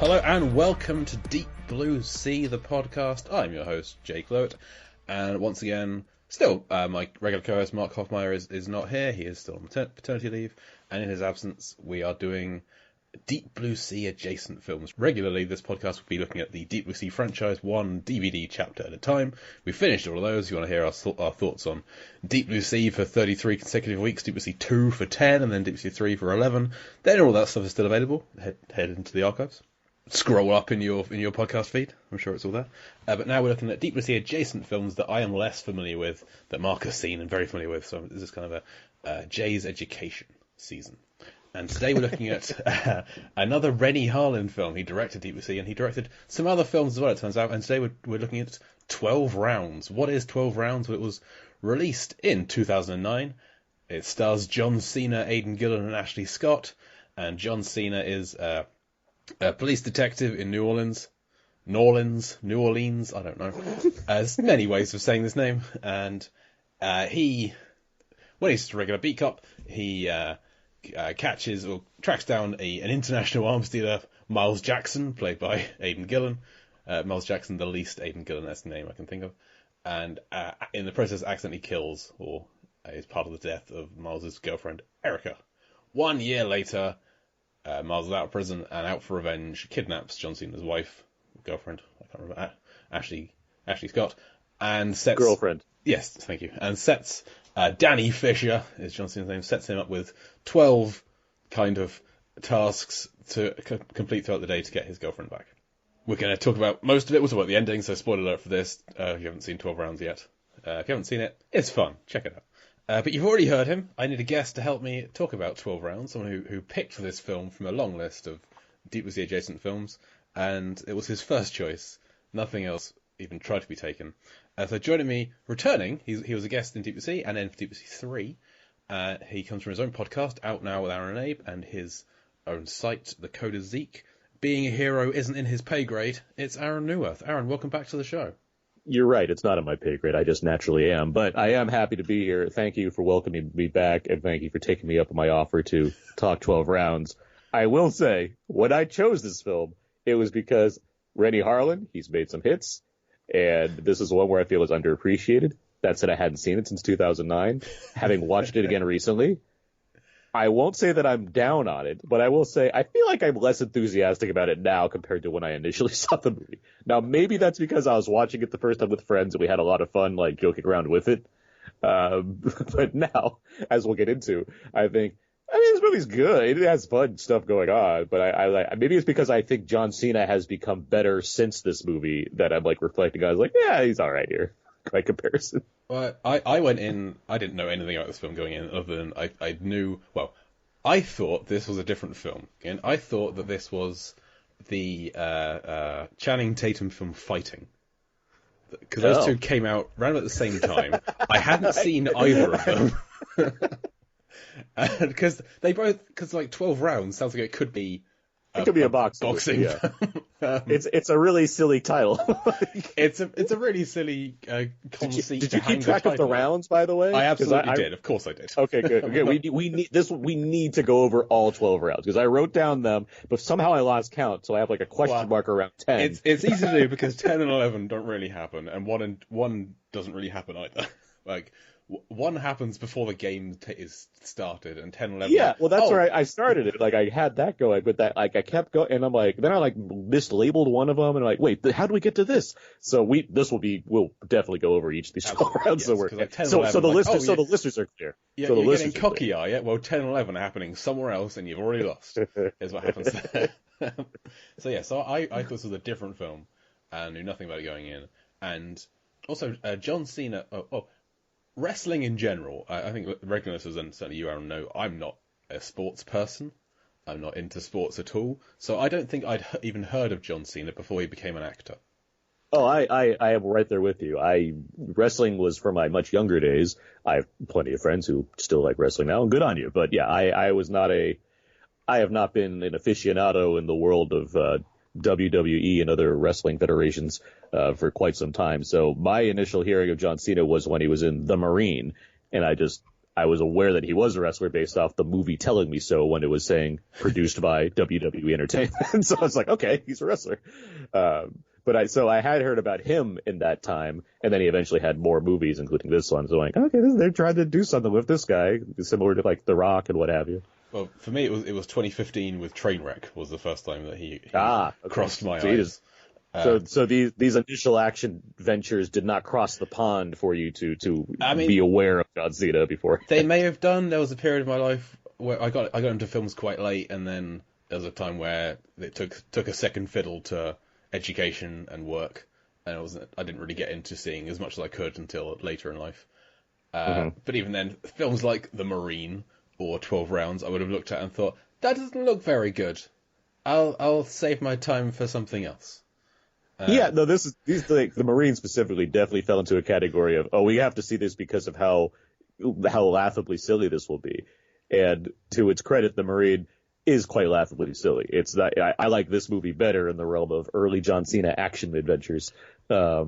Hello and welcome to Deep Blue Sea, the podcast. I'm your host, Jake Lowitt, and once again, still, my regular co-host Mark Hoffmeyer is not here. He is still on paternity leave, and in his absence, we are doing Deep Blue Sea adjacent films. Regularly, this podcast will be looking at the Deep Blue Sea franchise, one DVD chapter at a time. We finished all of those. If you want to hear our thoughts on Deep Blue Sea for 33 consecutive weeks, Deep Blue Sea 2 for 10, and then Deep Blue Sea 3 for 11, then all that stuff is still available. Head into the archives. Scroll up in your podcast feed. I'm sure it's all there. But now we're looking at Deep Blue Sea adjacent films that I am less familiar with, that Mark has seen and very familiar with. So this is kind of a Jay's education season. And today we're looking at another Renny Harlin film. He directed Deep Blue Sea, and he directed some other films as well, it turns out. And today we're looking at 12 Rounds. What is 12 Rounds? Well, it was released in 2009. It stars John Cena, Aidan Gillen, and Ashley Scott. And John Cena is a police detective in New Orleans, I don't know. There's many ways of saying this name. And when he's just a regular beat cop, he catches or tracks down an international arms dealer, Miles Jackson, played by Aidan Gillen. Miles Jackson, the least Aidan Gillen-esque name I can think of. And in the process, accidentally kills, or is part of the death of Miles' girlfriend, Erica. 1 year later, Miles is out of prison and out for revenge, kidnaps John Cena's wife, girlfriend, I can't remember, Ashley Scott, and sets... Girlfriend. Yes, thank you. And sets Danny Fisher, is John Cena's name, sets him up with 12 kind of tasks to complete throughout the day to get his girlfriend back. We're going to talk about most of it. We'll talk about the ending, so spoiler alert for this, if you haven't seen 12 Rounds yet. If you haven't seen it, it's fun. Check it out. But you've already heard him. I need a guest to help me talk about 12 Rounds, someone who picked this film from a long list of Deep Blue Sea adjacent films, and it was his first choice. Nothing else even tried to be taken. So joining me, returning, he was a guest in Deep Blue Sea, and then for Deep Blue Sea 3, he comes from his own podcast, Out Now with Aaron and Abe, and his own site, The Code of Zeke. Being a hero isn't in his pay grade. It's Aaron Newworth. Aaron, welcome back to the show. You're right. It's not in my pay grade. I just naturally am. But I am happy to be here. Thank you for welcoming me back, and thank you for taking me up on my offer to talk 12 Rounds. I will say, when I chose this film, it was because Renny Harlin, he's made some hits, and this is one where I feel is underappreciated. That said, I hadn't seen it since 2009. Having watched it again recently, I won't say that I'm down on it, but I will say I feel like I'm less enthusiastic about it now compared to when I initially saw the movie. Now, maybe that's because I was watching it the first time with friends and we had a lot of fun, like, joking around with it. But now, as we'll get into, I think, this movie's good. It has fun stuff going on, but I maybe it's because I think John Cena has become better since this movie that I'm, like, reflecting on. I was like, yeah, he's all right here by comparison. Well, I went in, I didn't know anything about this film going in other than I knew, well, I thought this was a different film. And I thought that this was the Channing Tatum film Fighting. Because those two came out around at the same time. I hadn't seen either of them. Because like 12 Rounds sounds like it could be it could be a boxing. Yeah. It's a really silly title. it's a really silly conceit. Did you keep track of the rounds, by the way? I absolutely did. Of course I did. Okay, good. Okay, we need to go over all 12 rounds because I wrote down them, but somehow I lost count, so I have like a question mark around 10. It's easy to do because 10 and 11 don't really happen, and one doesn't really happen either. Like. One happens before the game is started, and 10, 11... Yeah, well, that's where I started it. Like, I had that going, but that, like, I kept going, and I'm like, then I, like, mislabeled one of them, and I'm like, wait, how do we get to this? So we'll definitely go over each of these 12 rounds. Yes, so the listeners are clear. Yeah, so you're getting cocky, are you? Well, 10 and 11 are happening somewhere else, and you've already lost, is what happens there. So I thought this was a different film, and knew nothing about it going in. And also, John Cena... Wrestling in general, I think regular listeners, and certainly you, Aaron, know I'm not a sports person. I'm not into sports at all. So I don't think I'd even heard of John Cena before he became an actor. Oh, I am right there with you. Wrestling was from my much younger days. I have plenty of friends who still like wrestling now, and good on you. But yeah, I have not been an aficionado in the world of WWE and other wrestling federations for quite some time. So my initial hearing of John Cena was when he was in The Marine, and I was aware that he was a wrestler based off the movie telling me so when it was saying produced by WWE Entertainment. So I was like, okay, he's a wrestler. So I had heard about him in that time, and then he eventually had more movies, including this one. So I'm like, okay, they're trying to do something with this guy, similar to like The Rock and what have you. Well, for me, it was 2015 with Trainwreck was the first time that he crossed my eyes. So these initial action ventures did not cross the pond for you to be aware of John Cena before. They may have done. There was a period of my life where I got into films quite late, and then there was a time where it took a second fiddle to education and work, and I didn't really get into seeing as much as I could until later in life. But even then, films like The Marine or 12 Rounds, I would have looked at and thought, that doesn't look very good. I'll save my time for something else. These like the Marine specifically definitely fell into a category of, we have to see this because of how laughably silly this will be. And to its credit, the Marine is quite laughably silly. It's that I like this movie better in the realm of early John Cena action adventures. I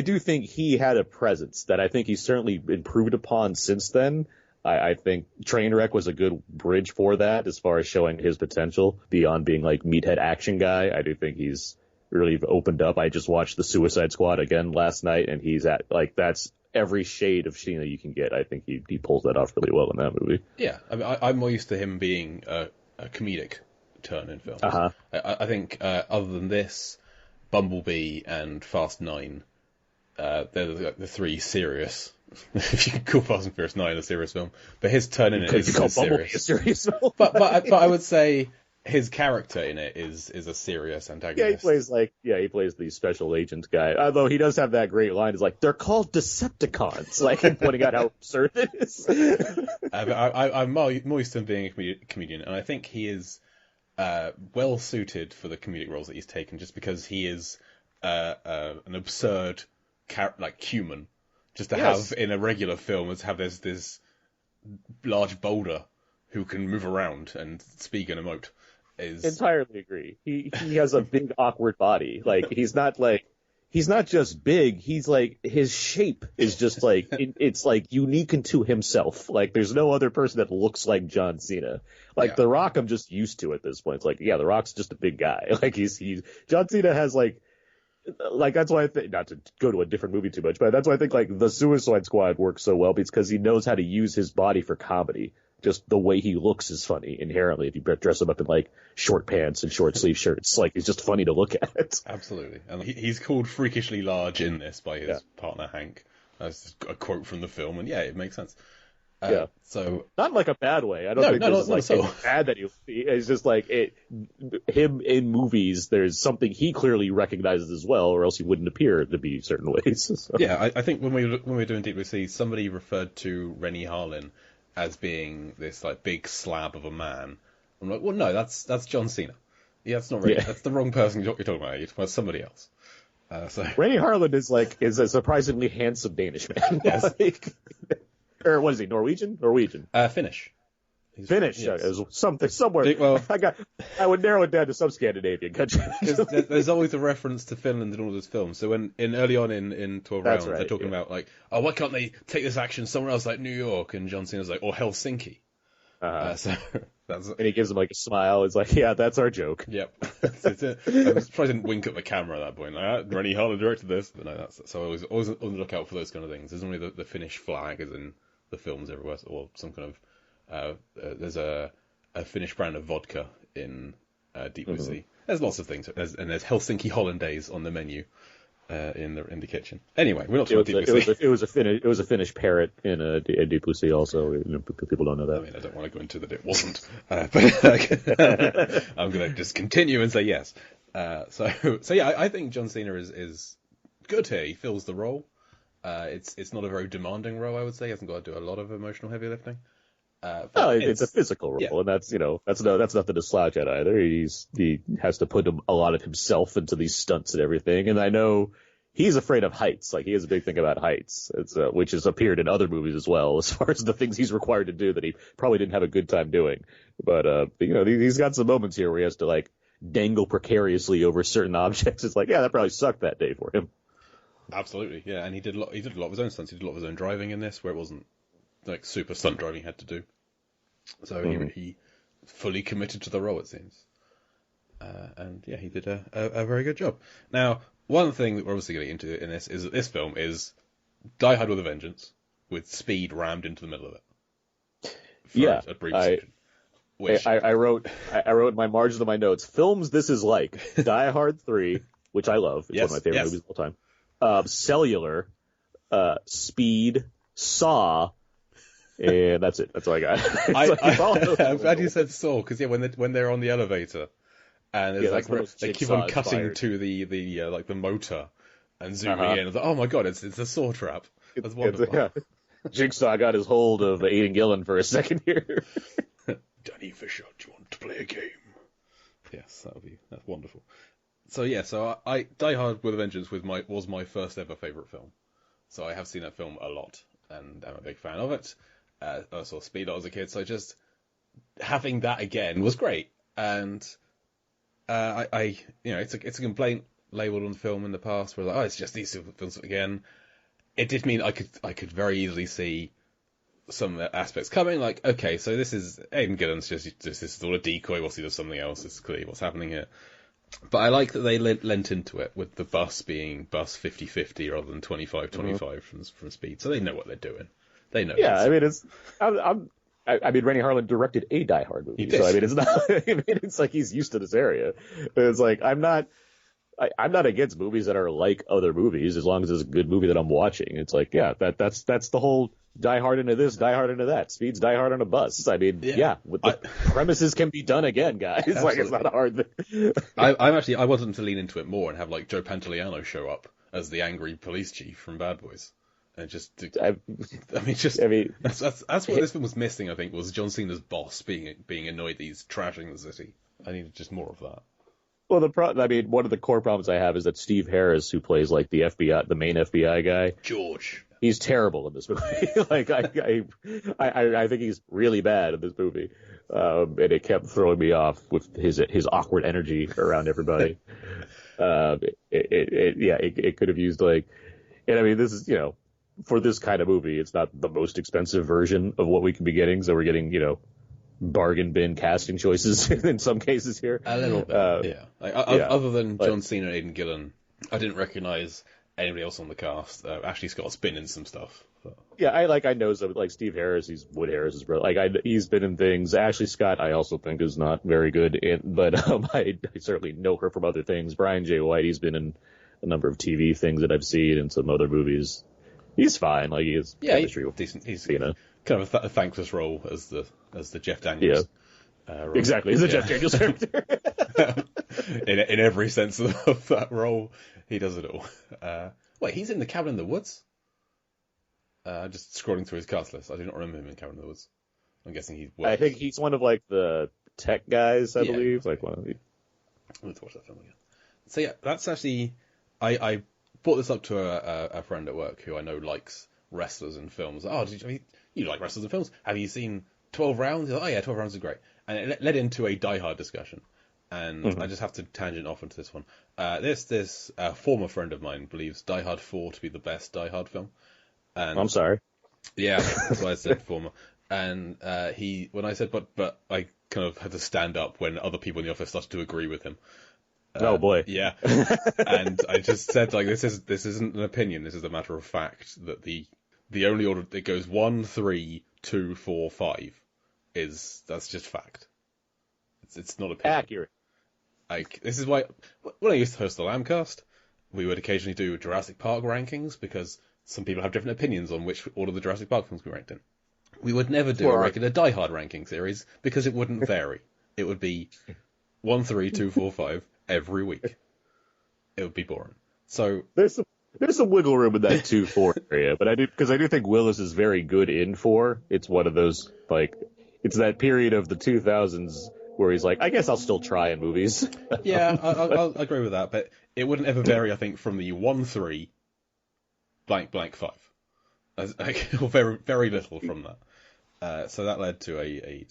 do think he had a presence that I think he's certainly improved upon since then. I think Trainwreck was a good bridge for that as far as showing his potential beyond being like meathead action guy. I do think he's really opened up. I just watched The Suicide Squad again last night, and he's at like that's every shade of Cena you can get. I think he pulls that off really well in that movie. Yeah, I mean, I'm more used to him being a comedic turn in films. I think other than this, Bumblebee and Fast 9, they're the three serious. If you could call Fast and Furious 9 a serious film, but his turn in it is serious. A serious film. but I would say his character in it is a serious antagonist. He plays the special agent guy. Although he does have that great line, is like, they're called Decepticons, like pointing out how absurd it is. I'm more used to him being a comedian, and I think he is well suited for the comedic roles that he's taken, just because he is an absurd human. Just to have in a regular film is have this large boulder who can move around and speak and emote. Entirely agree. He has a big awkward body. Like he's not just big. He's like his shape is just like it's like unique unto himself. Like there's no other person that looks like John Cena. Like The Rock, I'm just used to at this point. It's like The Rock's just a big guy. Like he's John Cena has like that's why I think, not to go to a different movie too much, but that's why I think like The Suicide Squad works so well, because he knows how to use his body for comedy. Just the way he looks is funny inherently. If you dress him up in like short pants and short sleeve shirts, like he's just funny to look at. Absolutely, and he's called freakishly large in this by his partner Hank. That's a quote from the film, and it makes sense. So not in like a bad way. I don't think this is like it's bad that it's just like him in movies. There's something he clearly recognizes as well, or else he wouldn't appear to be certain ways. So. Yeah, I think when we were doing Deep Blue Sea, somebody referred to Rennie Harlin as being this like big slab of a man. I'm like, well, no, that's John Cena. Yeah, that's not really. Yeah. That's the wrong person you're talking about. You're talking about somebody else. Rennie Harlin is a surprisingly handsome Danish man. Yes. Or what is he? Norwegian? Finnish. He's Finnish. Yes. It was something somewhere. I would narrow it down to some Scandinavian country. There's always a reference to Finland in all those films. So when early on in 12 Rounds, they're talking about like, oh, why can't they take this action somewhere else like New York? And John Cena's like, or Helsinki. And he gives him like a smile. It's like, yeah, that's our joke. Yep. I surprised I didn't wink at the camera at that point. Like, Rennie Harlin directed this, but no, so I was always on the lookout for those kind of things. There's normally the Finnish flag is in the films everywhere, or some kind of there's a Finnish brand of vodka in Deep Blue Sea. There's lots of things, and there's Helsinki Hollandaise on the menu in the kitchen. Anyway, we're not talking about Deep Blue Sea. It was a Finnish parrot in Deep Blue Sea. Also, people don't know that. I mean, I don't want to go into that it wasn't, but I'm going to just continue and say yes. So yeah, I think John Cena is good here. He fills the role. It's not a very demanding role, I would say. He hasn't got to do a lot of emotional heavy lifting. It's a physical role, and that's nothing to slouch at either. He has to put a lot of himself into these stunts and everything. And I know he's afraid of heights. Like he has a big thing about heights, which has appeared in other movies as well, as far as the things he's required to do that he probably didn't have a good time doing. But he's got some moments here where he has to like dangle precariously over certain objects. It's like, yeah, that probably sucked that day for him. Absolutely, yeah. And he did a lot. He did a lot of his own stunts. He did a lot of his own driving in this, where it wasn't like super stunt driving he had to do. So he fully committed to the role, it seems. And yeah, he did a very good job. Now, one thing that we're obviously getting into in this is that this film is Die Hard with a Vengeance, with speed rammed into the middle of it. Yeah, a brief section. Which... I wrote in my margin of my notes, films this is like Die Hard 3, which I love. It's one of my favorite movies of all time. Cellular, Speed, Saw, and that's it. That's all I got. I'm glad you said Saw, because when they're on the elevator, and there's they keep on cutting to the motor and zooming in. I was like, oh my god, it's a Saw trap. That's wonderful. Jigsaw got his hold of Aidan Gillen for a second here. Danny Fisher, do you want to play a game? Yes, that's wonderful. So yeah, I Die Hard with a Vengeance was my first ever favourite film. So I have seen that film a lot, and I'm a big fan of it. I saw Speed when I was a kid, so just having that again was great. And it's a complaint labelled on film in the past where it's just these films again. It did mean I could very easily see some aspects coming, like, okay, so this is Aidan Gillen's just this is all a decoy. We'll see there's something else. It's clearly what's happening here. But I like that they lent into it with the bus being bus 50-50 rather than 25-25 from Speed. So they know what they're doing. They know. Yeah, I mean, Rennie Harlan directed a Die Hard movie, so I mean, it's not. I mean, it's like he's used to this area. It's like I'm not against movies that are like other movies as long as it's a good movie that I'm watching. It's like, yeah, that's the whole Die Hard into this, Die Hard into that. Speed's Die Hard on a bus. I mean, with the premises can be done again, guys. Like, it's not a hard thing. I wanted them to lean into it more and have like Joe Pantoliano show up as the angry police chief from Bad Boys. And that's what this film was missing. I think was John Cena's boss being annoyed that he's trashing the city. I needed just more of that. Well, one of the core problems I have is that Steve Harris, who plays like the main FBI guy, George, he's terrible in this movie. Like I think he's really bad in this movie, and it kept throwing me off with his awkward energy around everybody. It could have used and I mean, this is for this kind of movie, it's not the most expensive version of what we can be getting, so we're getting bargain bin casting choices in some cases here. A little bit, yeah. Other than John Cena and Aidan Gillen, I didn't recognise anybody else on the cast. Ashley Scott's been in some stuff. But... Yeah, I know some, like Steve Harris. He's Wood Harris's brother. He's been in things. Ashley Scott, I also think is not very good, but I certainly know her from other things. Brian J. White, he's been in a number of TV things that I've seen and some other movies. He's fine. Like he's decent. He's kind of a thankless role as the Jeff Daniels. Yeah. Exactly, as the Jeff Daniels character. in every sense of that role, he does it all. Wait, he's in The Cabin in the Woods? Just scrolling through his cast list. I do not remember him in Cabin in the Woods. I'm guessing he works. I think he's one of the tech guys, I believe. Like one of the... Let's watch that film again. So yeah, that's actually... I brought this up to a friend at work who I know likes wrestlers and films. Oh, you like wrestlers and films? Have you seen 12 Rounds? Like, oh yeah, 12 Rounds is great. And it led into a Die Hard discussion. And I just have to tangent off into this one. This former friend of mine believes Die Hard 4 to be the best Die Hard film. And, I'm sorry. Yeah, that's why I said former. And when I said but I kind of had to stand up when other people in the office started to agree with him. Oh boy. Yeah. And I just said this isn't an opinion. This is a matter of fact that the only order it goes 1, 3, 2, 4, 5 that's just fact. It's not opinion. Accurate. This is why when I used to host the Lambcast, we would occasionally do Jurassic Park rankings because some people have different opinions on which order the Jurassic Park films we ranked in. We would never do a regular Die Hard ranking series because it wouldn't vary. It would be 1, 3, 2, 4, 5 every week. It would be boring. So there's some wiggle room in that 2-4 area, but I do think Willis is very good in 4. It's one of those it's that period of the 2000s where he's like, I guess I'll still try in movies. Yeah, I'll agree with that, but it wouldn't ever vary. I think from the 1, 3, blank, blank 5, or very, very little from that. So that led to a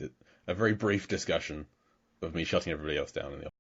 very brief discussion of me shutting everybody else down in the office.